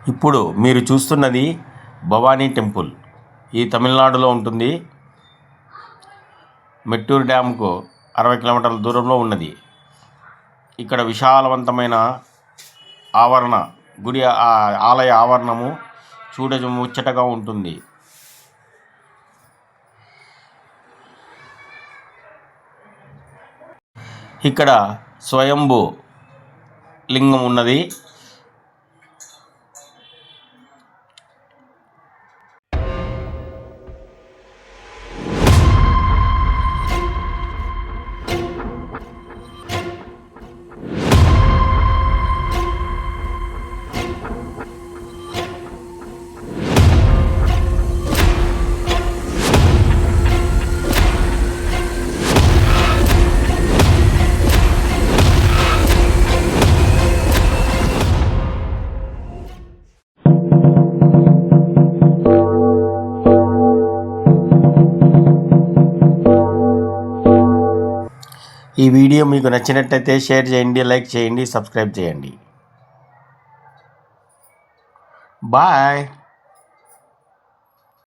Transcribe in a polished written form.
ఇప్పుడు మీరు చూస్తున్నది భవానీ టెంపుల్. ఈ తమిళనాడులో ఉంటుంది. మెట్టూరు డ్యామ్కు 60 కిలోమీటర్ల దూరంలో ఉన్నది. ఇక్కడ విశాలవంతమైన ఆవరణ గుడి ఆలయ ఆవరణము ముచ్చటగా ఉంటుంది. ఇక్కడ స్వయంభూ లింగం ఉన్నది. ఈ వీడియో మీకు నచ్చినట్లయితే షేర్ చేయండి, లైక్ చేయండి, సబ్స్క్రైబ్ చేయండి. బాయ్.